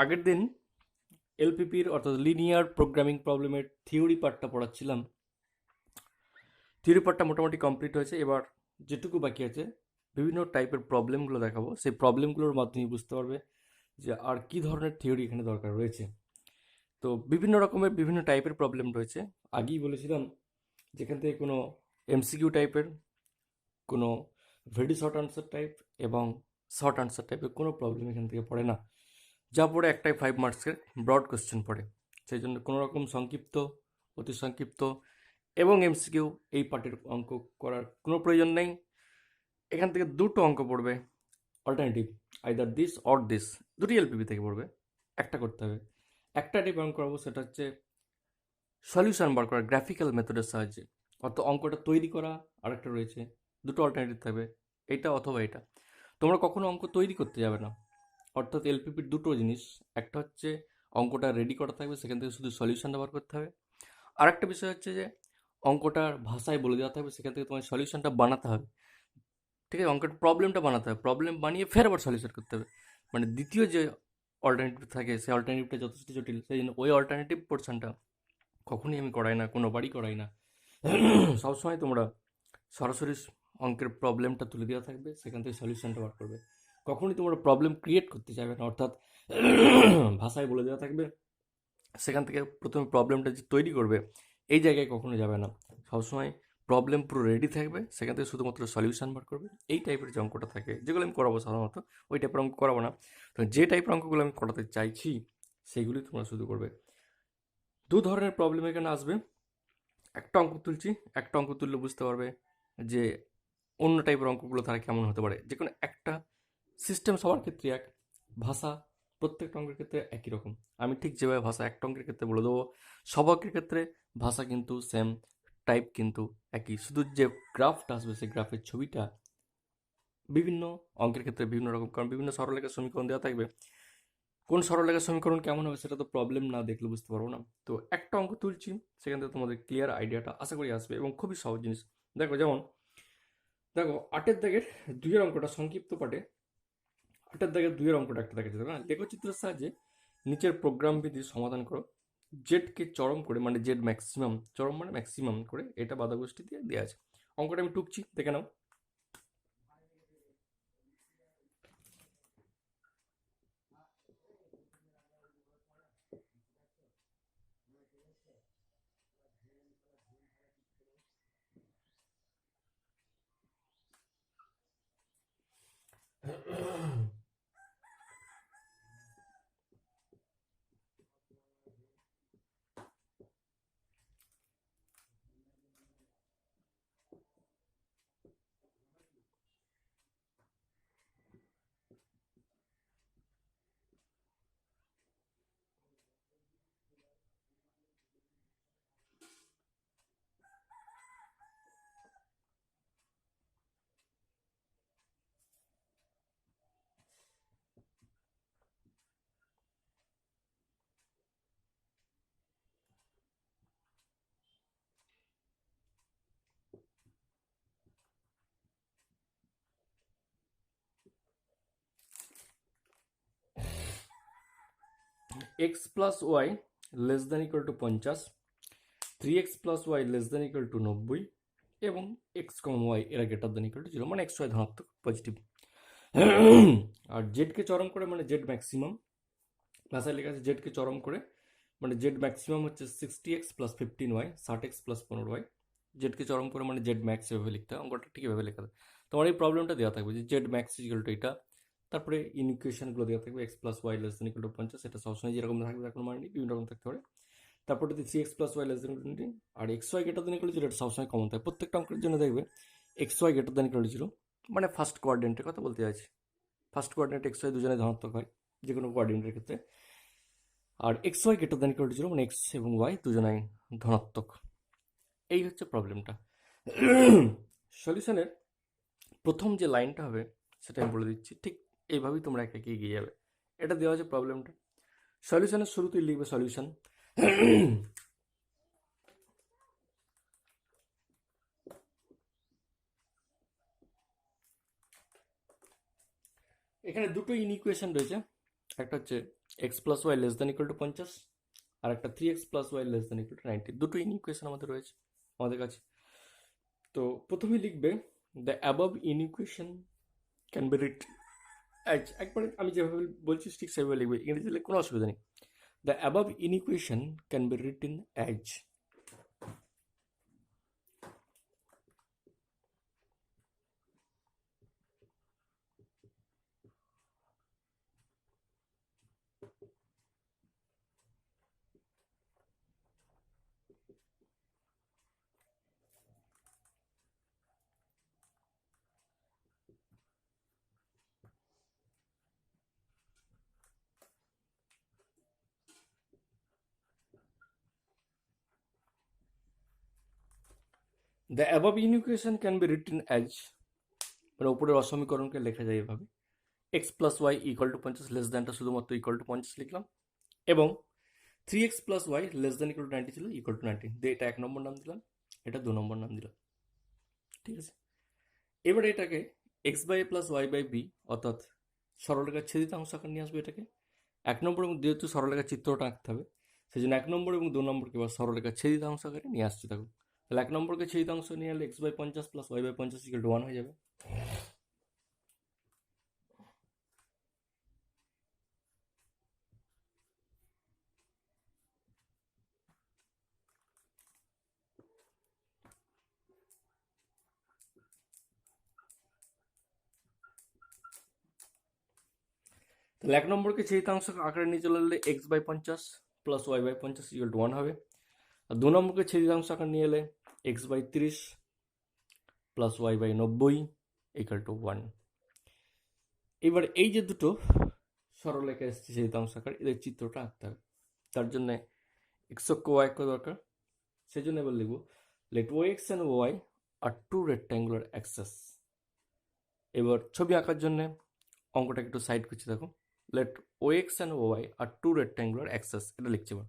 আগের দিন এলপিপির অর্থাৎ লিনিয়ার প্রোগ্রামিং প্রবলেমের থিওরি পার্টটা পড়াচ্ছিলাম। থিওরি পার্টটা মোটামুটি কমপ্লিট হয়েছে। এবার যেটুকু বাকি আছে বিভিন্ন টাইপের প্রবলেমগুলো দেখাবো। সেই প্রবলেমগুলোর মাধ্যমে বুঝতে পারবে যে আর কি ধরনের থিওরি এখানে দরকার রয়েছে। তো বিভিন্ন রকমের বিভিন্ন টাইপের প্রবলেম রয়েছে। আগেই বলেছিলাম যেখান থেকে কোনো এমসিকিউ টাইপের, কোনো ভেরি শর্ট আনসার টাইপ এবং শর্ট আনসার টাইপের কোনো প্রবলেম এখান থেকে পড়ে না। যা পড়ে একটাই 5 মার্কসের ব্রড কোশ্চেন পড়ে। সেই জন্য কোনো রকম সংক্ষিপ্ত, অতি সংক্ষিপ্ত এবং এমসিকিউ এই পার্টের অঙ্ক করার কোনো প্রয়োজন নেই। এখান থেকে দুটো অঙ্ক পড়বে alternative, either this or this, দুটি এলপিপি থেকে পড়বে। একটা করতে হবে, একটা টাইপ অঙ্ক করাবো, সেটা হচ্ছে সলিউশন বার করা গ্রাফিক্যাল মেথডের সাহায্যে। অর্থাৎ অঙ্কটা তৈরি করা আরেকটা রয়েছে, দুটো অল্টারনেটিভ থাকবে, এটা অথবা এটা। তোমরা কখনো অঙ্ক তৈরি করতে যাবে না। অর্থাৎ এলপিপির দুটো জিনিস, একটা হচ্ছে অঙ্কটা রেডি করা থাকবে, সেখান থেকে শুধু সলিউশনটা বার করতে হবে। আরেকটা বিষয় হচ্ছে যে অঙ্কটার ভাষায় বলে দেওয়া থাকবে, সেখান থেকে তোমার সলিউশনটা বানাতে হবে। ঠিক আছে, অঙ্কের প্রবলেমটা বানাতে হবে, প্রবলেম বানিয়ে ফের আবার সলিউশন করতে হবে। মানে দ্বিতীয় যে অল্টারনেটিভ থাকে সেই অল্টারনেটিভটা যথেষ্ট জটিল, সেই জন্য ওই অল্টারনেটিভ পোর্শনটা কখনোই আমি করাই না, কোনোবারই করাই না। সবসময় তোমরা সরাসরি অঙ্কের প্রবলেমটা তুলে দেওয়া থাকবে, সেখান থেকে সলিউশনটা বার করবে। কখনোই তোমরা প্রবলেম ক্রিয়েট করতে চাইবে না, অর্থাৎ ভাষায় বলে দেওয়া থাকবে, সেখান থেকে প্রথমে প্রবলেমটা যে তৈরি করবে এই জায়গায় কখনো যাবে না। সবসময় প্রবলেম পুরো রেডি থাকবে, সেখান থেকে শুধুমাত্র সলিউশন বার করবে। এই টাইপের যে অঙ্কটা থাকে, যেগুলো আমি করাবো সাধারণত, ওই টাইপের অঙ্ক করাবো না। তো যে টাইপের অঙ্কগুলো আমি করাতে চাইছি সেইগুলি তোমরা শুধু করবে। দু ধরনের প্রবলেম এখানে আসবে। একটা অঙ্ক তুলছি, একটা অঙ্ক তুললে বুঝতে পারবে যে অন্য টাইপের অঙ্কগুলো তারা কেমন হতে পারে। যে কোনো একটা সিস্টেম সবার ক্ষেত্রে এক, ভাষা প্রত্যেকটা অঙ্কের ক্ষেত্রে একই রকম। আমি ঠিক যেভাবে ভাষা একটা অঙ্কের ক্ষেত্রে বলে দেবো, সব অঙ্কের ক্ষেত্রে ভাষা কিন্তু সেম, টাইপ কিন্তু একই, শুধু যে গ্রাফটা আসবে সেই গ্রাফের ছবিটা বিভিন্ন অঙ্কের ক্ষেত্রে বিভিন্ন রকম, কারণ বিভিন্ন সরলরেখার সমীকরণ দেওয়া থাকবে। কোন সরলরেখার সমীকরণ কেমন হবে সেটা তো প্রবলেম না দেখলে বুঝতে পারবো না। তো একটা অঙ্ক তুলছি, সেখান থেকে তোমাদের ক্লিয়ার আইডিয়াটা আশা করি আসবে, এবং খুবই সহজ জিনিস। দেখো, যেমন দেখো 8-এর দাগের 2-এর অঙ্কটা সংক্ষিপ্ত পাঠে, 8-এর দাগের 2-এর অঙ্কটা একটা দেখা যাবে না, লেখচিত্রের সাহায্যে নিচের প্রোগ্রাম বিধি সমাধান করো। জেডকে চরম করে, মানে জেড ম্যাক্সিমাম, চরম মানে ম্যাক্সিমাম করে এটা বাধাগোষ্ঠী দিয়ে দেওয়া আছে। অঙ্কটা আমি টুকছি, দেখে নাও। X plus Y less than equal to 50, 3x+y less than equal to 90 এবং এক্স কমন ওয়াই এরা গ্রেটার দ্যান ইকুয়াল টু 0, মানে এক্স ওয়াই ধনাত্মক পজিটিভ। আর জেডকে চরম করে মানে জেড ম্যাক্সিমাম, ভাষায় লেখা আছে জেডকে চরম করে মানে জেড ম্যাক্সিমাম হচ্ছে 60x+15y, 60x+15y। জেডকে চরম করে মানে জেড ম্যাক্স, এভাবে লিখতে হয়, অঙ্কটা ঠিক এভাবে লেখা থাকে। তোমার এই প্রবলেমটা দেওয়া থাকবে যে জেড ম্যাক্স ইকুয়াল টু এটা, তারপরে ইনইকুয়েশনগুলো দেওয়া থাকবে x+y less than equal to 50, এটা সবসময় যেরকম থাকবে এখন মানে বিভিন্ন রকম থাকতে পারে। তারপর যদি 3x+y লেস দেন 20 আর xy greater than equal to 0, এটা সবসময় কমন থাকে প্রত্যেকটা অঙ্কের জন্য। দেখবে xy greater than equal to 0 মানে ফার্স্ট কোয়াড্রেন্টের কথা বলতে চাইছি, ফার্স্ট কোয়াড্রেন্ট xy দুজনে ধনাত্মক হয় যে কোনো কোয়াড্রেন্টের ক্ষেত্রে। আর xy greater than equal to 0 মানে x এবং y দুজনাই ধনাত্মক। এই হচ্ছে প্রবলেমটা। সলিউশনের প্রথম যে লাইনটা হবে সেটা আমি বলে দিচ্ছি, ঠিক এইভাবেই তোমরা একে একে এগিয়ে যাবে। এটা দেওয়া আছে প্রবলেমটা, সলিউশনের শুরুতেই লিখবে সলিউশন। এখানে দুটো ইনইকুয়েশন রয়েছে, একটা হচ্ছে X plus Y less than equal to 50, আর একটা 3x plus Y less than equal to 90। দুটো ইনইকুয়েশন আমাদের রয়েছে আমাদের কাছে। তো প্রথমেই লিখবে the above inequation can B writ as, একবারে আমি যেভাবে বলছি ঠিক সেভাবে লিখবে, ইংরেজি লিখলে কোনো অসুবিধা নেই। The above inequation can be written as, the above inequation can be written as, মানে উপরের অসমীকরণকে লেখা যায় এভাবে, x plus y equal to 50 less দ্যানটা শুধুমাত্র ইকুয়াল টু 50 লিখলাম, এবং 3x plus Y less than equal to 90 ছিল, ইকুয়াল টু 90 দিয়ে এটা 1 নম্বর নাম দিলাম, এটা 2 নম্বর নাম দিলাম। ঠিক আছে, এবারে এটাকে X by A plus Y by B, অর্থাৎ সরলরেখার ছেদিতাংশ আকার নিয়ে আসবে এটাকে। 1 নম্বর এবং যেহেতু সরলরেখার চিত্রটা আঁকতে হবে, সেই জন্য 1 নম্বর এবং 2 নম্বরকে এবার সরলরেখার ছেদিতাংশ আকারে নিয়ে আসছে। দেখো তাহলে 1 নম্বরকে ছেদিতাংশ নিয়ে এলে X by 50 plus Y by 50 equal to 1 হয়ে যাবে। তাহলে 1 নম্বরকে ছেদিতাংশ আকারে নিয়ে চলে এলে X by 50 plus Y by 50 equal to 1 হবে। আর 2 নম্বরকে ছেদিতাংশ আকার নিয়ে এলে X by 30 plus Y by 90 equal to 1। এবার এই যে দুটো সরলরেখা এসছে ছেদিতাংশ আকার, এদের চিত্রটা আঁকতে হবে। তার জন্য এক্স অক্ষ ওয়াই অক্ষ দরকার, সেই জন্য এবার লিখবো let O X and Y are two rectangular axes. এবার ছবি আঁকার জন্য অঙ্কটাকে একটু সাইড করছি, দেখো let O X and Y are two rectangular axes, এটা লিখছি এবার।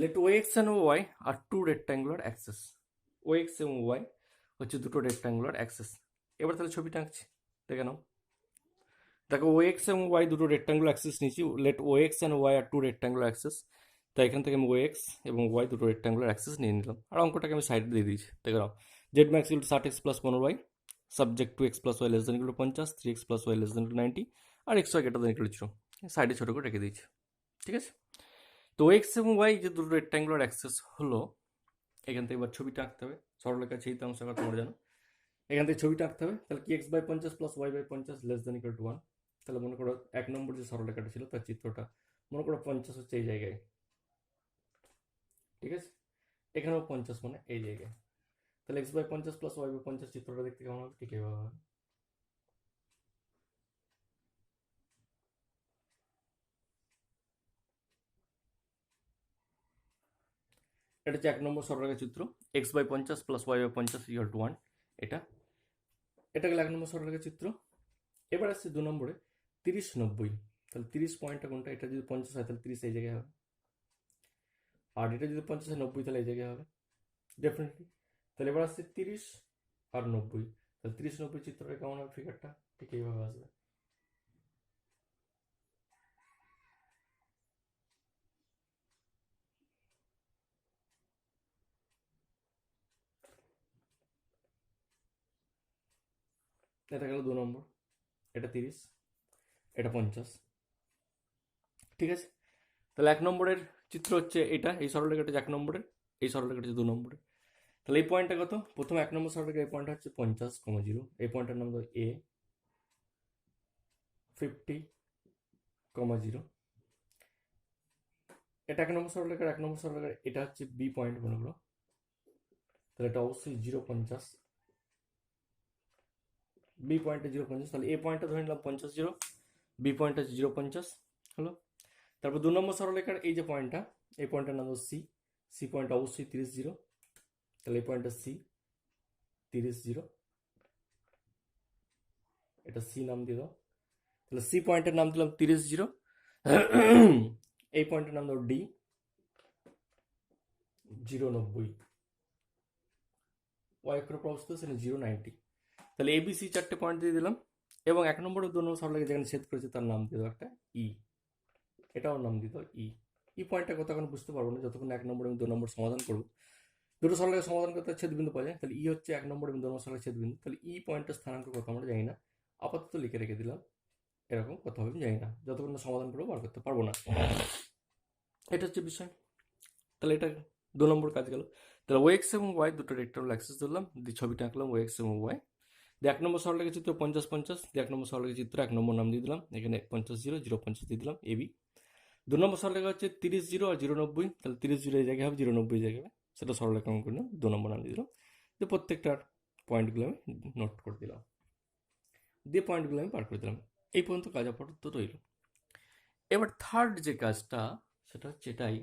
Let O X and Y are two rectangular axes, O x এবং ওয়াই হচ্ছে দুটো রেক্ট্যাঙ্গুলার অ্যাক্সেস। এবার তাহলে ছবিটা আঁকছি, দেখে নাও। দেখো ও এক্স এবং ওয়াই দুটো রেক্ট্যাঙ্গুলার অ্যাক্সেস নিয়েছি, let O X and Y are two rectangular axes. তাই এখান থেকে আমি ও এক্স এবং ওয়াই দুটো রেক্ট্যাঙ্গুলার অ্যাক্সেস নিয়ে নিলাম, আর অঙ্কটাকে আমি সাইডে দিয়ে দিয়েছি। দেখে নাও, Z max equal to 60x plus 15y, subject to X plus Y less than equal to 50, 3x plus Y less than equal to 90, আর X Y greater than equal to 0, সাইডে ছোটো করে রেখে দিয়েছি। ঠিক আছে, তো এক্স এবং ওয়াই যে দুটো রেক্ট্যাঙ্গুলার অ্যাক্সেস হলো, এখান থেকে এবার ছবিটা আঁকতে হবে। সরলরেখা ছেদিতাংশ আকার তোমরা জানো, এখান থেকে ছবিটা আঁকতে হবে। তাহলে কি X by 50 plus Y by 50 less than equal to 1। তাহলে মনে করো 1 নম্বর যে সরলরেখাটা ছিল তার চিত্রটা মনে করো 50 হচ্ছে এই জায়গায়। ঠিক আছে, এখানেও 50 মানে এই জায়গায়। তাহলে X by 50 plus Y by 50 চিত্রটা দেখতে কেমন হবে, ঠিক এইভাবে হবে। এটা হচ্ছে 1 নম্বর সরলরেখা চিত্র, X by 50 plus Y by 50 equal to 1। এটা এটা গেল 1 নম্বর সরলরেখা চিত্র। এবার আসছে 2 নম্বরে 30 90। তাহলে 30 পয়েন্টটা কোনটা, এটা যদি 50 হয় তাহলে 30 এই জায়গায় হবে, আর এটা যদি 50 হয় 90 তাহলে এই জায়গায় হবে ডেফিনেটলি। তাহলে এবার আসছে 30 আর 90, তাহলে 30 90 চিত্রটা কেমন হবে, ফিগারটা ঠিক এইভাবে আসবে। এটা গেল 2 নম্বর, এটা 30, এটা 50। ঠিক আছে, তাহলে 1 নম্বরের চিত্র হচ্ছে এটা, এই সরলরেখাটা হচ্ছে 1 নম্বরের, এই সরলরেখাটা হচ্ছে 2 নম্বরের। তাহলে এই পয়েন্টটা কত, প্রথমে 1 নম্বর সরলরেখা এই পয়েন্টটা হচ্ছে 50,0, এই পয়েন্টটার নাম দেবো এ, 50,0। এটা 1 নম্বর সরলরেখার 1 নম্বর সরলরেখার এটা হচ্ছে বি পয়েন্ট মনে করো, তাহলে এটা অবশ্যই 0,50, বি পয়েন্টে 0,50। তাহলে এ পয়েন্টটা ধরে নিলাম 50,0, বি পয়েন্ট হচ্ছে 0,50 হলো। তারপর 2 নম্বর সরলরেখার এই যে পয়েন্টটা, এই পয়েন্টটার নাম হলো সি, সি পয়েন্ট অবশ্যই 30,0, তাহলে এই পয়েন্টটা সি, 30,0, এটা সি নাম দিয়ে দাও। তাহলে সি পয়েন্টের নাম দিলাম 30 এই পয়েন্টের নাম দেবো ডি 090, ওয়াই অক্ষর অবস্থা সেখানে 090। তাহলে এবিসি 4টে পয়েন্ট দিয়ে দিলাম, এবং 1 নম্বর ও 2 নম্বর সরলরেখা যেখানে ছেদ করেছে তার নাম দিয়ে দেবো একটা ই, এটাও নাম দিতে হবে ই। ই পয়েন্টটা কথা এখন বুঝতে পারবো না যতক্ষণ 1 নম্বর এবং 2 নম্বর সমাধান করবো। দুটো সরলরেখা সমাধান করতে ছেদবিন্দু পাওয়া যায়, তাহলে ই হচ্ছে 1 নম্বর এবং 2 নম্বর সরলরেখা ছেদবিন্দু। তাহলে ই পয়েন্টের স্থানাঙ্ক কত আমরা জানি না, আপাতত লিখে রেখে দিলাম, এরকম কথা হবে জানি না, যতক্ষণ না সমাধান করবো বার করতে পারবো না। এটা হচ্ছে বিষয়। তাহলে এটা 2 নম্বর কাজ গেল। তাহলে ও এক্স এবং ওয়াই দুটো রেক্টাঙ্গুলার অ্যাক্সিস ধরলাম, দিয়ে ছবিটা আঁকলাম ও এক্স এবং ওয়াই। দিয়ে 1 নম্বর সরলরেখা চিত্র 50-50, দিয়ে 1 নম্বর সরলরেখা চিত্র 1 নম্বর নাম দিয়ে দিলাম, এখানে 50-0-0-50 দিয়ে দিলাম এবি। 2 নম্বর সরলরেখা হচ্ছে 30-0 আর 0-90, তাহলে 30-0 এই জায়গায় হবে, 0-90 এই জায়গায় হবে, সেটা সরলরেখা অঙ্কন করে 2 নম্বর নাম দিয়ে দিলাম। দিয়ে প্রত্যেকটার পয়েন্টগুলো আমি নোট করে দিলাম, দিয়ে পয়েন্টগুলো আমি পার করে দিলাম। এই পর্যন্ত কাজ আপাতত রইল। এবার থার্ড যে কাজটা সেটা হচ্ছে এটাই,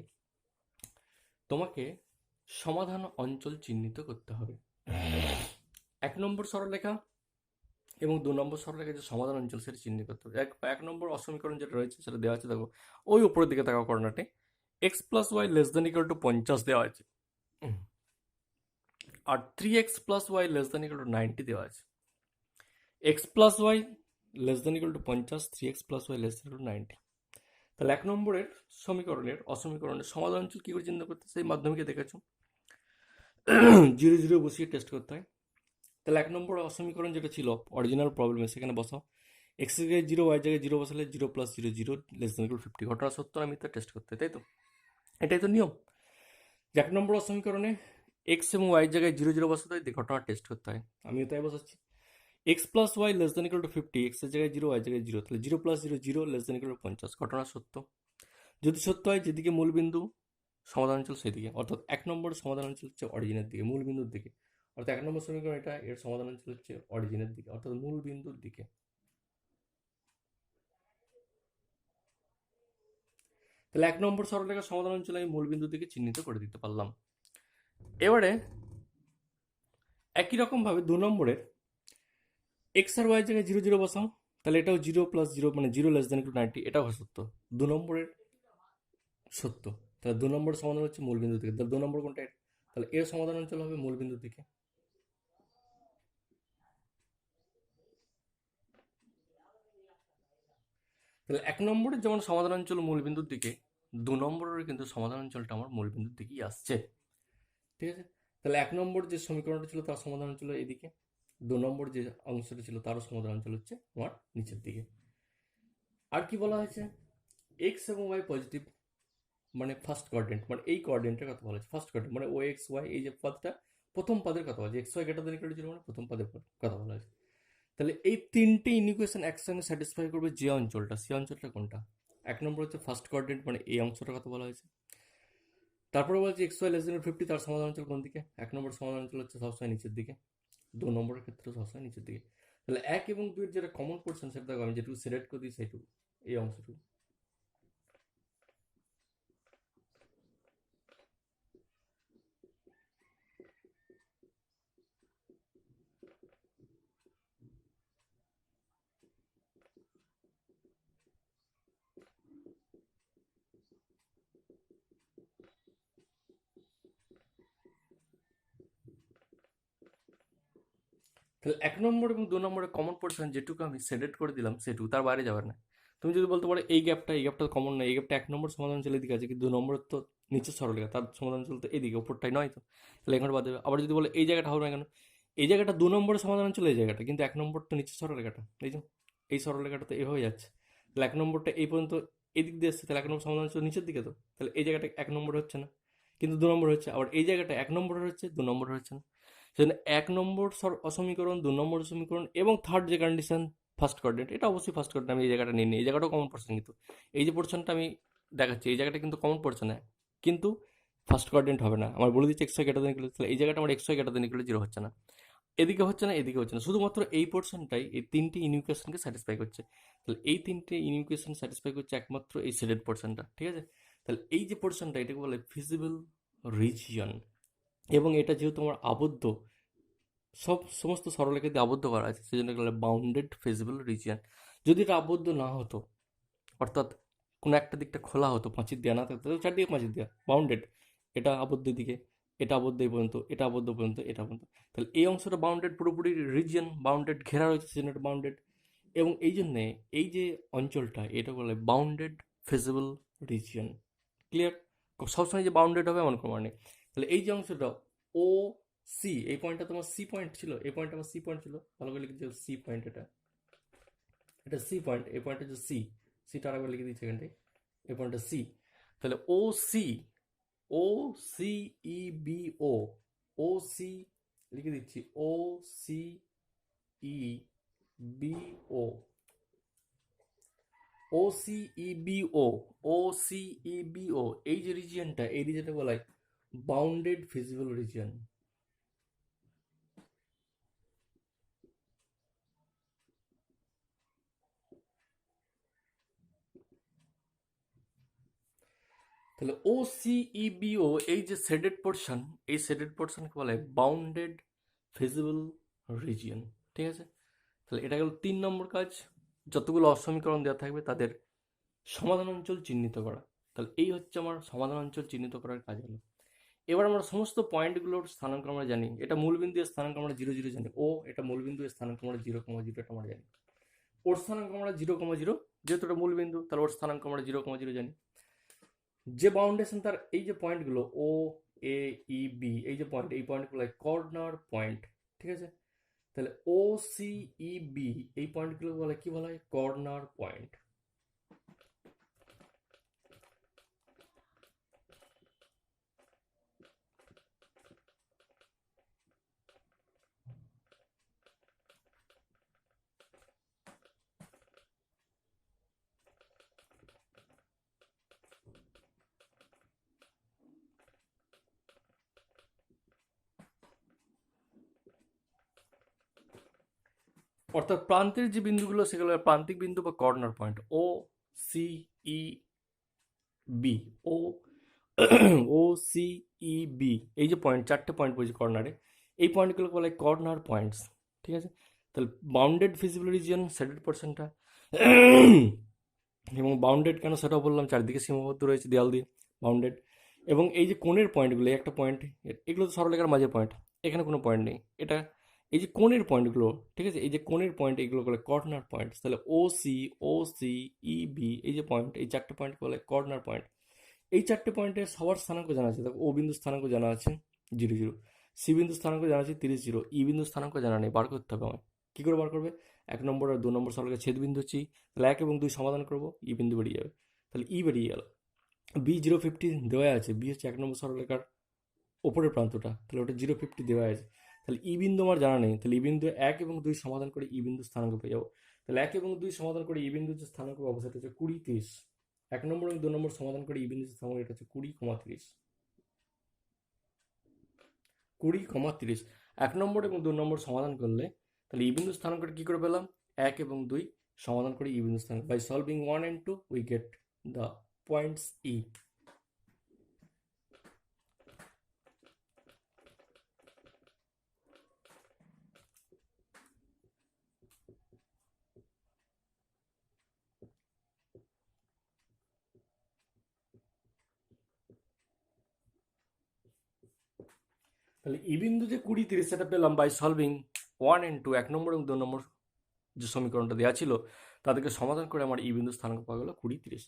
তোমাকে সমাধান অঞ্চল চিহ্নিত করতে হবে। 1 নম্বর সরলরেখা এবং 2 নম্বর সরলরেখা যে সমাধান অঞ্চল সেটা চিহ্নিত করতে হবে। এক নম্বর অসমীকরণ যেটা রয়েছে সেটা দেওয়া আছে, দেখো ওই উপরের দিকে তাকাও কর্নাটে, X plus Y less than equal to 50 দেওয়া আছে, আর 3x plus Y less than equal to 90 দেওয়া আছে। X plus Y less than equal to 50, 3x plus Y less than equal to 90। তাহলে 1 নম্বরের সমীকরণের অসমীকরণের সমাধান অঞ্চল কী করে চিহ্নিত করতে, সেই মাধ্যমিকে দেখেছো 0-0 বসিয়ে টেস্ট করতে হয়। তাহলে 1 নম্বর অসমীকরণ যেটা ছিল অরিজিনাল প্রবলেমে, সেখানে বসাও এক্স জায়গায় 0, ওয়াই জায়গায় 0 বসালে 0 + 0 0 লেস দেন ইকুয়াল 50, ঘটনা সত্য না মিথ্যা টেস্ট করতে হয়, তাই তো? এটাই তো নিয়ম। 1 নম্বর অসমীকরণে এক্স এবং ওয়াই জায়গায় 0-0 বসাতে হয়, ঘটনা টেস্ট করতে হয়, আমিও তাই বসাচ্ছি। X plus Y less than equal to 50, এক্সের জায়গায় 0, ওয়াই জায়গায় 0, তাহলে 0 + 0 0 লেস দেন ইকুয়াল টু 50, ঘটনা সত্য। যদি সত্য হয় যেদিকে মূলবিন্দু সমাধান অঞ্চল সেদিকে, অর্থাৎ 1 নম্বর সমাধান অঞ্চল হচ্ছে অরিজিনের দিকে, মূল বিন্দুর দিকে, অর্থাৎ 1 নম্বর সমীকরণ এটা, এর সমাধান অঞ্চল হচ্ছে অরিজিনের দিকে, অর্থাৎ মূল বিন্দুর দিকে। তাহলে 1 নম্বর সরলরেখার সমাধান অঞ্চল আমি মূল বিন্দুর দিকে চিহ্নিত করে দিতে পারলাম। এবারে একই রকম ভাবে 2 নম্বরের এক্স আর ওয়াই জায়গায় 0-0 বসাও, তাহলে এটাও 0 + 0 মানে 0 লেস দেন ইকুয়াল টু 90, এটাও সত্য। 2 নম্বরের সত্য। তাহলে 2 নম্বর সমাধান হচ্ছে মূল বিন্দু দিকে, তাহলে 2 নম্বর কোনটা? তাহলে এর সমাধান অঞ্চল হবে মূল বিন্দুর দিকে। তাহলে 1 নম্বরের যেমন সমাধান অঞ্চল মূল বিন্দুর দিকে, 2 নম্বরের কিন্তু সমাধান অঞ্চলটা আমার মূল বিন্দুর দিকেই আসছে, ঠিক আছে? তাহলে 1 নম্বর যে সমীকরণটা ছিল তার সমাধান অঞ্চল এদিকে, 2 নম্বর যে অংশটা ছিল তারও সমাধান অঞ্চল হচ্ছে আমার নিচের দিকে। আর কি বলা হয়েছে, এক্স এবং ওয়াই পজিটিভ মানে ফার্স্ট কোয়াড্রেন্ট, মানে এই কোয়াড্রেন্টের কথা বলা হয়েছে। ফার্স্ট কোয়াড্রেন্ট মানে ও এক্স ওয়াই, এই যে পদটা প্রথম পদের কথা বলা হয়েছে, X Y greater than equal to 0 মানে প্রথম পদের কথা বলা হয়েছে। তাহলে এই তিনটে ইকুয়েশন একসঙ্গে স্যাটিসফাই করবে যে অঞ্চলটা, সেই অঞ্চলটা কোনটা? 1 নম্বর হচ্ছে ফার্স্ট কোয়াড্রেন্ট মানে এই অংশটার কথা বলা হয়েছে। তারপরে বলছে এক্স ওয়াই লেস দেন 50, তার সমাধান অঞ্চল কোন দিকে? 1 নম্বর সমাধান অঞ্চল হচ্ছে সবসময় নিচের দিকে, 2 নম্বরের ক্ষেত্রে সবসময় নিচের দিকে। তাহলে 1 এবং 2 এর যেটা কমন পোর্শন সেটা দেখো, আমি যেটুকু সিলেক্ট করে দিই সেইটুকু, এই অংশটুকু। তাহলে 1 নম্বর এবং 2 নম্বরের কমন পোর্শন যেটুকু আমি সিলেক্ট করে দিলাম সেটুকু, তার বাইরে যাবে না। তুমি যদি বলতে পারো এই গ্যাপটা কমন না, এই গ্যাপটা 1 নম্বর সমাধান অঞ্চল এদিকে আছে, কিন্তু 2 নম্বরের তো নিচের সরলরেখা, তার সমাধান অঞ্চল তো এদিকে, ওপরটাই নয় তো, তাহলে এখানে বাদ দেবে। আবার যদি বলে এই জায়গাটা হবে না কেন, এই জায়গাটা 2 নম্বরের সমাধান অঞ্চল এই জায়গাটা, কিন্তু 1 নম্বর তো নিচের সরলরেখাটা, এই যে এই সরলরেখাটা তো এভাবে যাচ্ছে, তাহলে 1 নম্বরটা এই পর্যন্ত এদিক দিয়ে আসছে, তাহলে 1 নম্বর সমাধান অঞ্চল নিচের দিকে তো, তাহলে এই জায়গাটা 1 নম্বর হচ্ছে না, কিন্তু 2 নম্বর হচ্ছে। আবার এই জায়গাটা 1 নম্বর হচ্ছে, 2 নম্বর হচ্ছে না। সেজন্য 1 নম্বর অসমীকরণ, 2 নম্বর সমীকরণ এবং থার্ড যে কন্ডিশন ফার্স্ট কোয়াড্রেন্ট, এটা অবশ্যই ফার্স্ট কোয়াড্রেন্ট, আমি এই জায়গাটা নিয়ে নিই, এই জায়গাটাও কমন পোর্শন, কিন্তু এই যে পোর্শনটা আমি দেখাচ্ছি এই জায়গাটা কিন্তু কমন পোর্শন, কিন্তু ফার্স্ট কোয়াড্রেন্ট হবে না। আমার বলে দিচ্ছি x Y greater than equal, তাহলে এই জায়গাটা আমার x Y greater than equal 0 হচ্ছে না, এদিকে হচ্ছে না, এদিকে হচ্ছে না, শুধুমাত্র এই পোর্শনটাই এই তিনটে ইনইকুয়েশনকে স্যাটিসফাই করছে। তাহলে এই তিনটে ইনইকুয়েশন স্যাটিসফাই করছে একমাত্র এই শেডেড পোর্শনটা, ঠিক আছে? তাহলে এই যে পোর্শনটা এটাকে বলে ফিজিবল রিজিয়ন, এবং এটা যেহেতু আমার আবদ্ধ, সমস্ত সরলরেখা দিয়ে আবদ্ধ করা আছে, সেজন্য বলে বাউন্ডেড ফিজিবল রিজিয়ন। যদি এটা আবদ্ধ না হতো, অর্থাৎ কোনো একটা দিকটা খোলা হতো, পাঁচির দেওয়া না থাকতো, তাহলে চারদিকে পাঁচির দেওয়া, বাউন্ডেড, এটা আবদ্ধ দিকে, এটা আবদ্ধ এই পর্যন্ত, এটা আবদ্ধ পর্যন্ত, এটা পর্যন্ত, তাহলে এই অংশটা বাউন্ডেড, পুরোপুরি রিজিয়ন বাউন্ডেড, ঘেরা রয়েছে, সেজন্য এটা বাউন্ডেড। এবং এই জন্যে এই যে অঞ্চলটা, এটা বলে বাউন্ডেড ফিজিবল রিজিয়ন। ক্লিয়ার? সবসময় যে বাউন্ডেড হবে এমন কোনো মানে নেই। তাহলে এই যে অংশটা ও সি, এই পয়েন্টটা তোমার সি পয়েন্ট ছিল, এই পয়েন্ট আমার সি পয়েন্ট ছিল, ভালো করে লিখে দিও সি পয়েন্ট, এটা সি পয়েন্ট, এই পয়েন্ট হচ্ছে সি, সিটা আরেকবার লিখে দিচ্ছি এখানটায়, এই পয়েন্টটা সি। তাহলে ও সি, ও সি ই বি ও, ও সি লিখে দিচ্ছি, ও সি ই বি ও, ও সি ই বি ও, ও সি ই বি ও, এই যে রিজিয়নটা, এই রিজিয়নটা বলা হয় বাউন্ডেড ফিজিবল রিজিয়ন। তাহলে ও সি ই বি ও, এই যে শেডেড পোর্শন, এই শেডেড পোর্শনকে বলা হয় বাউন্ডেড ফিজিবল রিজিয়ন। ঠিক আছে? তাহলে এটা গেল 3 নম্বর কাজ। যতগুলো অসমীকরণ দেওয়া থাকবে তাদের সমাধান অঞ্চল চিহ্নিত করা। তাহলে এই হচ্ছে আমার সমাধান অঞ্চল চিহ্নিত করার কাজ হলো। এবার আমরা সমস্ত পয়েন্টগুলোর স্থানাঙ্ক আমরা জানি। এটা মূলবিন্দু এর স্থানাঙ্ক আমরা 0 0 জানি, ও এটা মূলবিন্দু এর স্থানাঙ্ক আমরা 0 0 এটা আমরা জানি। ওর স্থানাঙ্ক আমরা 0 0, যেহেতু এটা মূলবিন্দু তাহলে ওর স্থানাঙ্ক আমরা 0 0 জানি। যে বাউন্ডেশন তার এই যে পয়েন্টগুলো ও এ ই বি, এই যে পয়েন্ট, এই পয়েন্টগুলো কর্নার পয়েন্ট। ঠিক আছে? তাহলে ও সি ই বি, এই পয়েন্টগুলো বলে কি বলা হয়? Corner point. অর্থাৎ প্রান্তের যে বিন্দুগুলো সেগুলো প্রান্তিক বিন্দু বা কর্নার পয়েন্ট। ও সি ই বি, ও ও সি ই বি, এই যে পয়েন্ট, 4টে পয়েন্ট পড়েছে কর্নারে, এই পয়েন্টগুলোকে বলা হয় কর্নার পয়েন্টস। ঠিক আছে? তাহলে বাউন্ডেড ফিজিবল রিজিয়ন শেডেড পোর্শনটা, এবং বাউন্ডেড কেন সেটাও বললাম, চারদিকে সীমাবদ্ধ রয়েছে দেয়াল দিয়ে, বাউন্ডেড। এবং এই যে কোণের পয়েন্টগুলো, এই একটা পয়েন্ট, এগুলো তো সরলরেখার মাঝে পয়েন্ট, এখানে কোনো পয়েন্ট নেই, এটা এই যে কোণের পয়েন্টগুলো, ঠিক আছে, এই যে কোণের পয়েন্ট, এগুলো বলে কর্নার পয়েন্ট। তাহলে ও সি ই বি, এই যে পয়েন্ট, এই 4টে পয়েন্ট বলে কর্নার পয়েন্ট। এই 4টে পয়েন্টের সবার স্থানাঙ্ক জানা আছে। দেখো, ও বিন্দু স্থানাঙ্ক জানা আছে 0 0, সি বিন্দু স্থানাঙ্ক জানা আছে 30 0, ই বিন্দু স্থানাঙ্ক জানা নেই, বার করতে হবে আমার। কী করে বার করবে? 1 নম্বর আর 2 নম্বর সরলরেখার ছেদ বিন্দু হচ্ছে, তাহলে 1 এবং 2 সমাধান করবো, ই বিন্দু বেরিয়ে যাবে। তাহলে ই বেরিয়ে গেল। বি 0 50 দেওয়া আছে, বি হচ্ছে 1 নম্বর সরলরেখার ওপরের প্রান্তটা, তাহলে ওটা 0 50 দেওয়া আছে। তাহলে ই বিন্দু আমার জানা নেই, তাহলে ই বিন্দু 1 এবং 2 সমাধান করে ই বিন্দু স্থানাঙ্ক পেয়ে যাবো। তাহলে 1 এবং 2 সমাধান করে ই বিন্দুর যে স্থানাঙ্ক পাবো সেটা হচ্ছে 20 30। 1 নম্বর এবং 2 নম্বর সমাধান করে ই বিন্দু স্থানাঙ্ক, এটা হচ্ছে 20, 30, 20, 30। 1 নম্বর এবং 2 নম্বর সমাধান করলে তাহলে ই বিন্দু স্থানাঙ্কটা কী করে পেলাম? 1 এবং 2 সমাধান করে ই বিন্দু স্থানাঙ্ক, by solving 1 and 2 we get the points E. তাহলে ই বিন্দু যে 20 30 সেটা পেলাম বাই সলভিং 1 and 2, 1 নম্বর এবং 2 নম্বর যে সমীকরণটা দেওয়া ছিল তাদেরকে সমাধান করে আমার ই বিন্দু স্থানাঙ্ক পাওয়া গেল 20 30।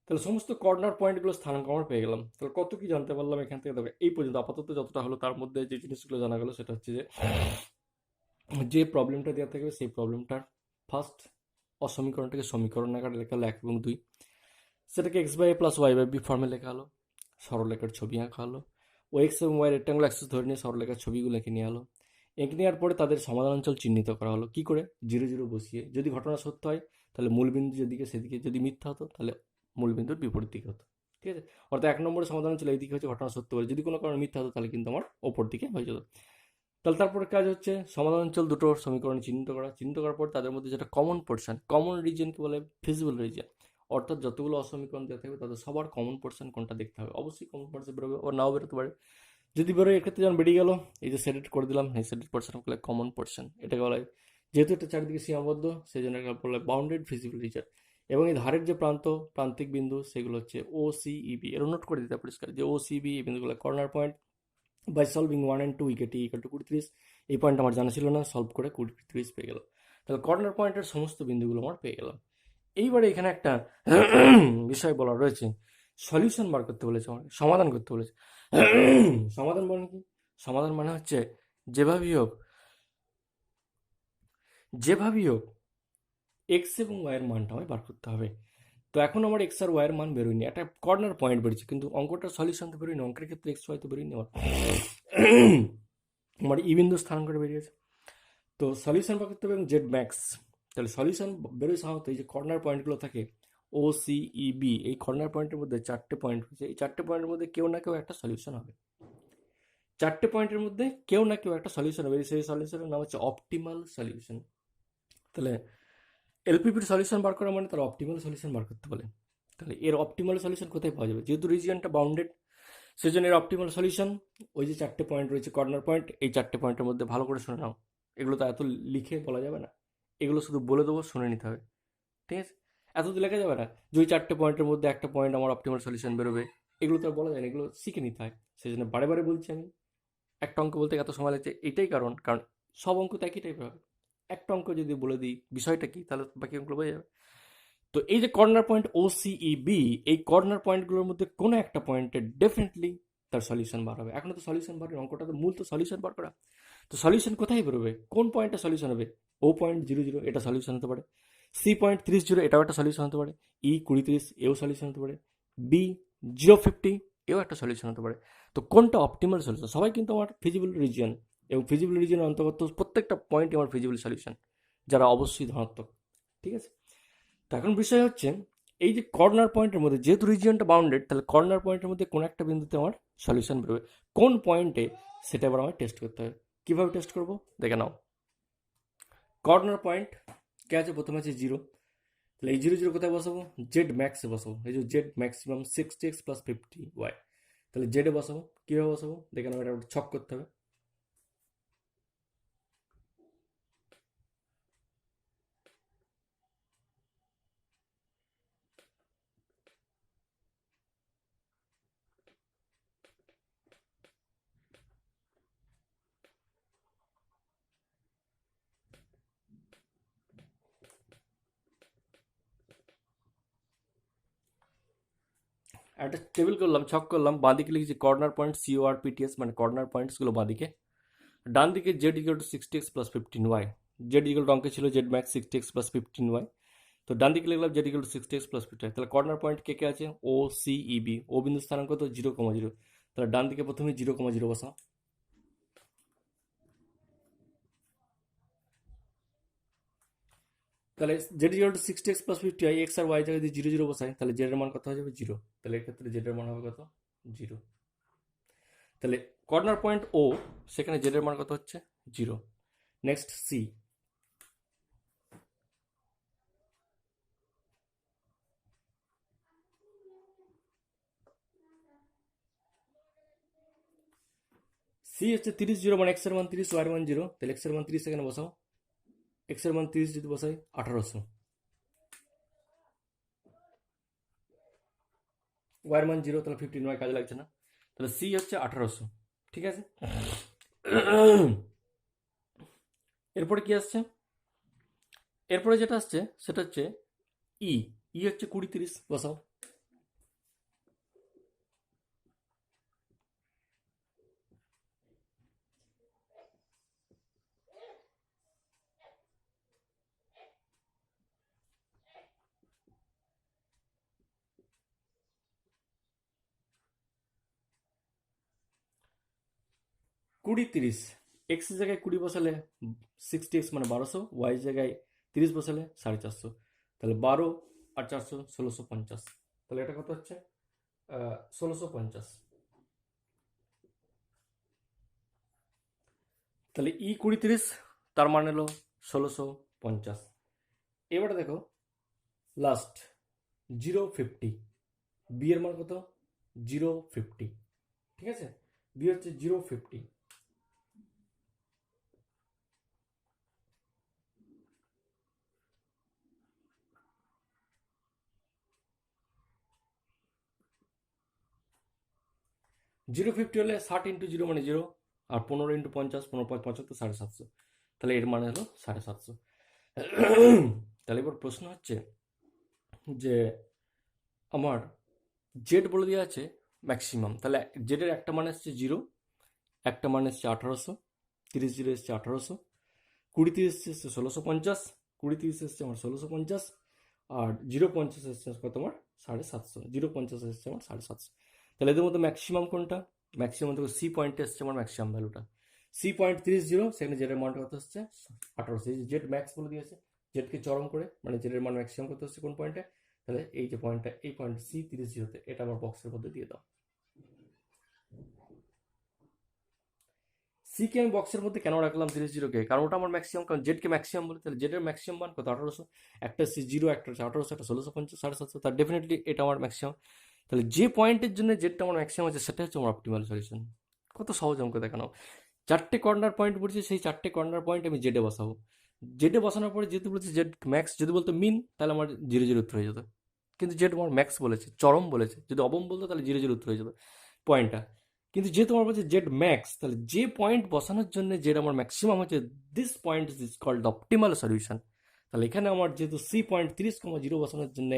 তাহলে সমস্ত কর্নার পয়েন্টগুলো স্থানাঙ্ক আমরা পেয়ে গেলাম। তাহলে কত কি জানতে পারলাম এখান থেকে? দেখো, এই পর্যন্ত আপাতত যতটা হলো, তার মধ্যে যে জিনিসগুলো জানা গেল সেটা হচ্ছে যে প্রবলেমটা দেওয়া থাকবে সেই প্রবলেমটার ফার্স্ট অসমীকরণটাকে সমীকরণ আকারে লেখা হলো 1 এবং 2, সেটাকে x by A plus Y by b ফর্মে লেখা হলো, সরলরেখার ছবি আঁকা হলো, ও এক্স এবং ওয়াই রেক্টাঙ্গুলার অ্যাক্সিস ধরে নিয়ে সরলরেখার ছবিগুলো এঁকে নেওয়া হলো। এঁকে নেওয়ার পরে তাদের সমাধান অঞ্চল চিহ্নিত করা হলো। কি করে? 0 0 বসিয়ে। যদি ঘটনা সত্য হয় তাহলে মূলবিন্দু যেদিকে সেদিকে, যদি মিথ্যা হতো তাহলে মূলবিন্দুর বিপরীত দিকে হতো। ঠিক আছে? অর্থাৎ 1 নম্বরের সমাধান অঞ্চল এইদিকে হচ্ছে ঘটনা সত্য বলে, যদি কোনো কারণে মিথ্যা হতো তাহলে কিন্তু আমার ওপর দিকে হয়ে যেত। তাহলে তারপরে কাজ হচ্ছে সমাধান অঞ্চল দুটোর সমীকরণ চিহ্নিত করা। চিহ্নিত করার পর তাদের মধ্যে যেটা কমন পোর্শন, কমন রিজিয়নকে বলে ফিজিবল রিজিয়ন। অর্থাৎ যতগুলো অসমীকরণ দেওয়া থাকবে তাদের সবার কমন পোর্শন কোনটা দেখতে হবে। অবশ্যই কমন পোর্শন বেরোবে, ও নাও বেরোতে পারে। যদি বেরোয় এক্ষেত্রে যেমন বেরিয়ে গেল, এই যে সেটেড করে দিলাম, এই সেটেড পোর্শন বলে কমন পোর্শন, এটাকে বলা হয় যেহেতু এটা চারিদিকে সীমাবদ্ধ, সেই জন্য এটা বলে বাউন্ডেড ভিজিবল রিজন। এবং এই ধারের যে প্রান্তিক বিন্দু সেগুলো হচ্ছে ও সি ই বি, এর নোট করে দিতে হবে পরিষ্কার যে ও সি বি এই বিন্দুগুলো corner point. By solving 1 and 2 we get equal to 30। এই পয়েন্ট আমার জানা ছিল না, সলভ করে 30 পেয়ে গেল। তাহলে কর্নার পয়েন্টের সমস্ত বিন্দুগুলো আমার পেয়ে গেলাম। এইবারে এখানে একটা বিষয় বলা রয়েছে, সলিউশন বার করতে বলেছে, আমাকে সমাধান করতে বলেছে। সমাধান মানে কি? সমাধান মানে হচ্ছে যেভাবেই হোক যেভাবেই হোক এক্স এবং ওয়াইয়ের মানটা আমায় বার করতে হবে। তো এখন আমার এক্স আর ওয়াইয়ের মান বেরোয়নি, একটা কর্নার পয়েন্ট বেরোচ্ছে, কিন্তু অঙ্কটার সলিউশন তো বেরোয়নি। অঙ্কের ক্ষেত্রে এক্স ওয়াই তো বেরোয়নি আমার। আমার ই বিন্দু স্থানাঙ্ক করে বেরিয়েছে। তো সলিউশন বার করতে হবে এবং জেড ম্যাক্স। তাহলে সলিউশন বেরোয় সাধারণত এই যে কর্নার পয়েন্টগুলো থাকে ও সি ই বি, এই কর্নার পয়েন্টের মধ্যে 4টে পয়েন্ট রয়েছে। এই 4টে পয়েন্টের মধ্যে কেউ না কেউ একটা সলিউশন হবে। 4টে পয়েন্টের মধ্যে কেউ না কেউ একটা সলিউশন হবে, সেই সলিউশনের নাম হচ্ছে অপটিমাল সলিউশন। তাহলে এলপিপির সলিউশন বার করা মানে তার অপটিমাল সলিউশন বার করতে বলে। তাহলে এর অপটিমাল সলিউশন কোথায় পাওয়া যাবে? যেহেতু রিজিয়নটা বাউন্ডেড, সেজন্য এর অপটিমাল সলিউশন ওই যে 4টে পয়েন্ট রয়েছে কর্নার পয়েন্ট, এই 4টে পয়েন্টের মধ্যে ভালো করে শুনে নাও। এগুলো তো এত লিখে বলা যাবে না, এগুলো শুধু বলে দেবো, শুনে নিতে হবে। ঠিক আছে? এত তো লেখা যাবে না যে ওই 4টে পয়েন্টের মধ্যে একটা পয়েন্ট আমার অপটিমাল সলিউশন বেরোবে, এগুলো তো আর বলা যায় না, এগুলো শিখে নিতে হয়। সেই জন্য বারে বারে বলছি আমি, একটা অঙ্ক বলতে এত সময় লাগছে এটাই কারণ, কারণ সব অঙ্ক তো একই টাইপের হবে। একটা অঙ্ক যদি বলে দিই বিষয়টা কি, তাহলে বাকি অঙ্কগুলো বোঝা যাবে। তো এই যে কর্নার পয়েন্ট ও সিই বি, এই কর্নার পয়েন্টগুলোর মধ্যে কোনো একটা পয়েন্টে ডেফিনেটলি তার সলিউশন বার হবে। এখনো তো সলিউশন বার হয়নি, অঙ্কটা তো মূল তো সলিউশন বার করা। তো সলিউশন কোথায় বেরোবে? কোন পয়েন্টে সলিউশন হবে? ও পয়েন্ট 00 এটা সলিউশন হতে পারে, সি পয়েন্ট 30 এটাও একটা সলিউশন হতে পারে, ই 20 এও সলিউশন হতে পারে, বি 050 এও একটা সলিউশন হতে পারে। তো কোনটা অপটিমাল সলিউশন? সবাই কিন্তু আমার ফিজিবল রিজিয়ন, এবং ফিজিবল রিজিয়নের অন্তর্গত প্রত্যেকটা পয়েন্টই আমার ফিজিবল সলিউশন, যারা অবশ্যই ধনাত্মক। ঠিক আছে? তো এখন বিষয় হচ্ছে এই যে কর্নার পয়েন্টের মধ্যে, যেহেতু রিজিয়নটা বাউন্ডেড, তাহলে কর্নার পয়েন্টের মধ্যে কোনো একটা বিন্দুতে আমার সলিউশন বেরোবে। কোন পয়েন্টে সেটা এবার আমার টেস্ট করতে হবে। কীভাবে টেস্ট করবো দেখে নাও। কর্নার পয়েন্ট কে আছে? প্রথমে আছে 0। তাহলে এই 0 কোথায় বসাবো? জেড ম্যাক্সে বসাবো। এই যে জেড ম্যাক্সিমাম 60x + 50y, তাহলে জেডে বসাবো। কীভাবে বসাবো দেখে নাও, এটা ছক করতে হবে। একটা টেবিল করলাম, ছক করলাম, বাঁদিকে লিখেছি কর্নার পয়েন্ট CORPTS, মানে কর্নার পয়েন্টসগুলো বাঁদিকে। ডান দিকে Z equal to 60x + 15y, Z equal two অঙ্কে ছিল জেড ম্যাক্স 60x + 15y। তো ডান দিকে লিখলাম Z equal to 60x + 50y। তাহলে কর্নার পয়েন্ট কে কে আছে? ও সি ই বি, ও বিন্দু স্থানাঙ্ক তো 0,0। তাহলে ডান দিকে প্রথমে 0,0 বসাও। তাহলে z equal to 60x + 50y, x আর ওয়াই জায়গায় যদি 0,0 বসাই, তাহলে জেড এর মান কত হয়ে যাবে? 0। তাহলে এক্ষেত্রে জেড এর মান হবে কত? 0। তাহলে কর্নার পয়েন্ট ও, সেখানে জেড এর মান কত হচ্ছে? 0। Next C. সি হচ্ছে 30, 0 মানে এক্স এর মান 30, ওয়াই এর মান 0। তাহলে এক্স এর মান 30 এখানে বসাও। এক্স এর মান 30 যদি বসাই 1800, ওয়াই এর মান 0, তাহলে 15y কাজে লাগছে না। তাহলে সি হচ্ছে 1800। ঠিক আছে? এরপরে কি আসছে? এরপরে যেটা আসছে সেটা হচ্ছে ই। ই হচ্ছে 20, 30 বসাও। 20, 30, এক্স জায়গায় 20 বসালে 60x মানে 1200, ওয়াই জায়গায় 30 বসালে 450। তাহলে 12 আর 400 1650। তাহলে এটা কত হচ্ছে? 1650। তাহলে ই 20, 30 তার মানে হলো 1650। এবারে দেখো লাস্ট 050, বি এর মান কত? 050। ঠিক আছে? বি হচ্ছে 050। 050 হলে 60 ইন্টু 0 মানে 0, আর 15 ইন্টু 50, 15 75, 750, তাহলে এর মানে হলো 750। তাহলে এবার প্রশ্ন হচ্ছে যে আমার জেড বলে দেওয়া আছে ম্যাক্সিমাম, তাহলে জেডের একটা মানে হচ্ছে 0, একটা মানে হচ্ছে 1800, 30 0 এসছে 1800, 20 30 এসছে 1650, 20 30 এসছে আমার 1650, আর 050 এসছে কত আমার 750, 050 এসছে আমার 750। তাহলে এদের মধ্যে ম্যাক্সিমাম কোনটা? ম্যাক্সিমাম দেখো সি পয়েন্টে এসছে আমার ম্যাক্সিমাম ভ্যালুটা, C.30, সেখানে জেডের মানটা কত হচ্ছে 1800। এই যে জেড ম্যাক্স বলে দিয়েছে, জেডকে চরম করে, মানে জেডের মান ম্যাক্সিমাম কত হচ্ছে কোন পয়েন্টে, তাহলে এই যে পয়েন্টটা, এই পয়েন্ট C30-তে, এটা আমার বক্সের মধ্যে দিয়ে দাও। সি কে আমি বক্সের মধ্যে কেন রাখলাম 30-কে? কারণ ওটা আমার ম্যাক্সিমাম, কারণ জেডকে ম্যাক্সিমাম বলে, তাহলে জেডের ম্যাক্সিমাম মান কত 1800, একটা হচ্ছে 0, একটা হচ্ছে 1800, একটা 1650, 750, তার ডেফিনেটলি এটা আমার ম্যাক্সিমাম। তাহলে যে পয়েন্টের জন্য জেডটা আমার ম্যাক্সিমাম আছে সেটা হচ্ছে আমার অপটিমাল সলিউশন। কত সহজ অঙ্ক দেখানো। চারটে কর্নার পয়েন্ট পড়ছে, সেই চারটে কর্নার পয়েন্ট আমি জেডে বসাবো। জেডে বসানোর পরে যেহেতু বলেছে জেড ম্যাক্স, যদি বলতো মিন তাহলে আমার 0 উত্তর হয়ে যেত, কিন্তু জেড আমার ম্যাক্স বলেছে, চরম বলেছে, যদি অবম বলতো তাহলে 0 উত্তর হয়ে যেত পয়েন্টটা। কিন্তু যেহেতু আমার বলছে জেড ম্যাক্স, তাহলে যে পয়েন্ট বসানোর জন্য জেড আমার ম্যাক্সিমাম হচ্ছে, this point is called optimal solution. তাহলে এখানে আমার যেহেতু C.30, বসানোর জন্য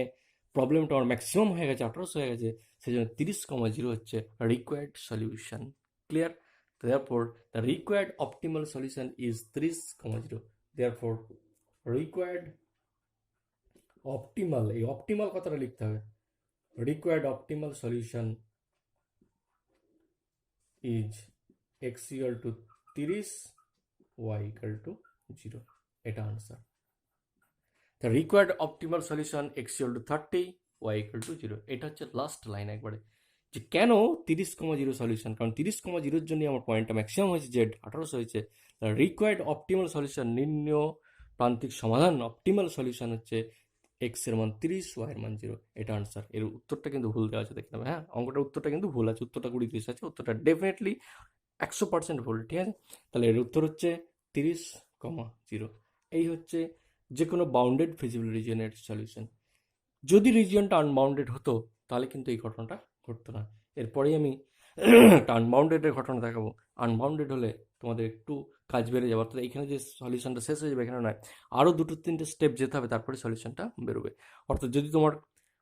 প্রবলেমটা আমার ম্যাক্সিমাম হয়ে গেছে, 1800 হয়ে গেছে, সেই জন্য 30, হচ্ছে required solution. Clear? Therefore, the required optimal solution is 30, therefore required optimal, এই অপটিমাল কথাটা লিখতে হবে, required optimal solution is x equal to 30, y equal to 0, এটা answer. the required optimal solution x equal to 30, y equal to 0, এটা হচ্ছে last line একবারে, যে কেন 30, সলিউশন, কারণ 30, জন্য আমার পয়েন্টটা ম্যাক্সিমাম হয়েছে, জেড 1800 হয়েছে। রিকোয়ার্ড অপটিমাল সলিউশন, নির্ণয় প্রান্তিক সমাধান, অপটিমাল সলিউশন হচ্ছে এক্স এর মান 30, ওয়াই এর মান 0, এটা আনসার। এর উত্তরটা কিন্তু ভুল দেওয়া আছে, দেখতে হবে, হ্যাঁ অঙ্কটার উত্তরটা কিন্তু ভুল আছে, উত্তরটা 20 30 আছে, উত্তরটা ডেফিনেটলি 100% ভুল, ঠিক আছে। তাহলে এর উত্তর হচ্ছে 30, 0। এই হচ্ছে যে কোনো বাউন্ডেড ফিজিবল রিজিয়নের সলিউশন। যদি রিজিয়নটা আনবাউন্ডেড হতো তাহলে কিন্তু এই ঘটনাটা ঘটতো না। এরপরেই আমি একটা আনবাউন্ডেডের ঘটনা দেখাবো। আনবাউন্ডেড হলে তোমাদের একটু কাজ বেড়ে যাবে, অর্থাৎ এখানে যে সলিউশনটা শেষ হয়ে যাবে এখানে নয়, আরও 2-3টে স্টেপ যেতে হবে, তারপরে সলিউশনটা বেরোবে। অর্থাৎ যদি তোমার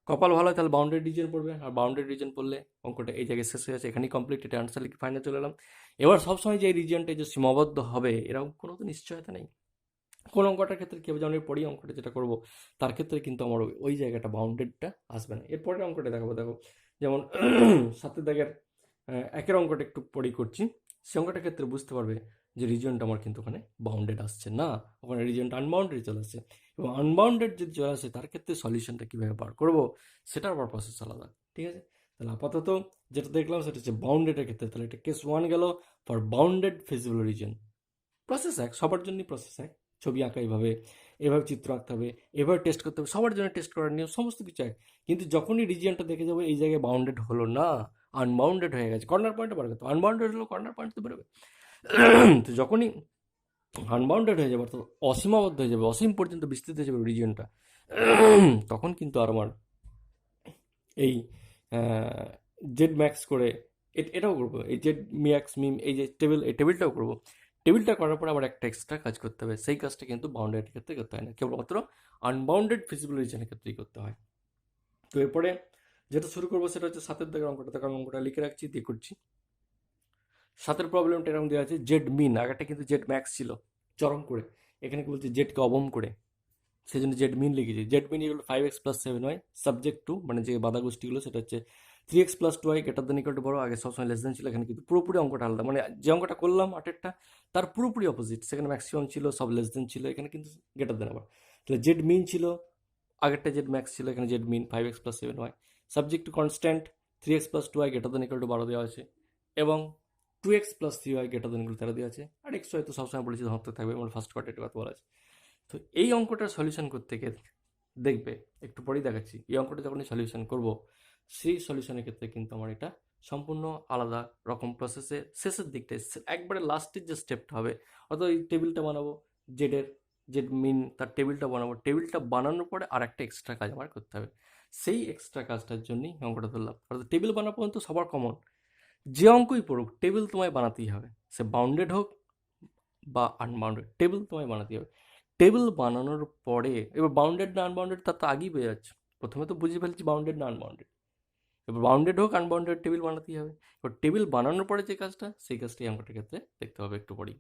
কপাল ভালো হয় তাহলে বাউন্ডেড রিজন পড়বে, আর বাউন্ডেড রিজন পড়লে অঙ্কটা এই জায়গায় শেষ হয়ে যাচ্ছে, এখানেই কমপ্লিট, এটা আনসার লিখে ফাইনাল চলে এলাম। এবার সবসময় যে এই রিজনটা যে সীমাবদ্ধ হবে এরকম কোনো তো নিশ্চয়তা নেই। কোন অঙ্কটার ক্ষেত্রে কী হবে, যেমন এর পরেই অঙ্কটা যেটা করবো তার ক্ষেত্রে কিন্তু আমার ওই জায়গাটা বাউন্ডেডটা আসবে না। এরপরের অঙ্কটা দেখাবো, দেখো যেমন 7 দাগের একের অঙ্কটা একটু পরেই করছি, সে অঙ্কটার ক্ষেত্রে বুঝতে পারবে যে রিজনটা আমার কিন্তু ওখানে বাউন্ডেড আসছে না, ওখানে রিজনটা আনবাউন্ডেড চলে আসছে। এবং আনবাউন্ডেড যদি চলে আসে তার ক্ষেত্রে সলিউশনটা কীভাবে বার করবো সেটার আবার প্রসেস আলাদা, ঠিক আছে। তাহলে আপাতত যেটা দেখলাম সেটা হচ্ছে বাউন্ডেডের ক্ষেত্রে, তাহলে এটা কেস 1 গেল for bounded feasible reason. Process এক, সবার জন্যই প্রসেস এক, ছবি আঁকা এইভাবে, এভাবে চিত্র আঁকতে হবে, এভাবে টেস্ট করতে হবে, সবার জন্য টেস্ট করার নিয়ম সমস্ত কিছু এক। কিন্তু যখনই রিজিয়নটা দেখে যাবো এই জায়গায় বাউন্ডেড হলো না, আনবাউন্ডেড হয়ে গেছে, কর্নার পয়েন্টে বার করতে, আনবাউন্ডেড হলো কর্নার পয়েন্ট তো বেরোবে। তো যখনই আনবাউন্ডেড হয়ে যাবে, অর্থাৎ অসীমাবদ্ধ হয়ে যাবে, অসীম পর্যন্ত বিস্তৃত হয়ে যাবে রিজিয়নটা, তখন কিন্তু আর আমার এই জেড ম্যাক্স করে এটাও করবো, এই জেড ম্যাক্স মিম, এই যে টেবিল, এই টেবিলটাও করবো। টেবিলটা করার পর আবার একটা এক্সট্রা কাজ করতে হবে, সেই কাজটা কিন্তু বাউন্ডেডের ক্ষেত্রে করতে হয় না, কেবলমাত্র আনবাউন্ডেড ফিজিবল রিজনের ক্ষেত্রেই করতে হয়। তো এরপরে যেটা শুরু করবো সেটা হচ্ছে 7 দাগের অঙ্কটা, তার অঙ্কটা লিখে রাখছি, দিয়ে করছি। 7 প্রবলেমটা এরকম দেওয়া আছে, জেড মিন, আগেরটা কিন্তু জেড ম্যাক্স ছিল চরম করে, এখানে কি বলছে জেডকে অবম করে, সেই জন্য জেড মিন লিখেছি। Z min equal 5x + 7y, subject to, মানে যে বাধা গোষ্ঠীগুলো সেটা হচ্ছে 3x + 2y greater than equal two বড়, আগে সবসময় লেস দেন ছিল, এখানে কিন্তু পুরোপুরি অঙ্কটা আলাদা, মানে যে অঙ্কটা করলাম আটেরটা তার পুরোপুরি অপোজিট, সেখানে ম্যাক্সিমাম ছিল, সব লেস দেন ছিল, এখানে কিন্তু গ্রেটার দেন আবার। তাহলে জেড মিন ছিল, আগেরটা জেড ম্যাক্স ছিল, এখানে z min 5x + 7y, subject to constant 3x + 2y greater than equal to 12 দেওয়া আছে, এবং 2x + 3y greater than equal 13 দেওয়া আছে, আর এক্স ওয়াই তো সবসময় বলেছি ধরতে থাকবে, মানে ফার্স্ট কোয়ার্টারের কথা বলা আছে। তো এই অঙ্কটার সলিউশন করতে গিয়ে দেখবে, একটু পরেই দেখাচ্ছি, এই অঙ্কটা যখন সলিউশন করব সেই সলিউশনের ক্ষেত্রে কিন্তু আমার এটা সম্পূর্ণ আলাদা রকম প্রসেসে শেষের দিকটায় একবারে লাস্টের যে স্টেপটা হবে, অর্থাৎ এই টেবিলটা বানাবো জেডের, জেড মিন তার টেবিলটা বানাবো, টেবিলটা বানানোর পরে আর একটা এক্সট্রা কাজ আমার করতে হবে, সেই এক্সট্রা কাজটার জন্যই অঙ্কটা ধরলাম। অর্থাৎ টেবিল বানানো পর্যন্ত সবার কমন, যে অঙ্কই পড়ুক টেবিল তোমায় বানাতেই হবে, সে বাউন্ডেড হোক বা আনবাউন্ডেড, টেবিল তোমায় বানাতেই হবে। টেবিল বানানোর পরে এবার বাউন্ডেড না আনবাউন্ডেড তার তো আগেই বোঝা যাচ্ছে, প্রথমে তো বুঝে ফেলছি বাউন্ডেড না আনবাউন্ডেড, এবার বাউন্ডেড হোক আনবাউন্ডেড টেবিল বানাতেই হবে। এবার টেবিল বানানোর পরে যে কাজটা, সেই কাজটাই অঙ্কটার ক্ষেত্রে দেখতে হবে একটু পরেই।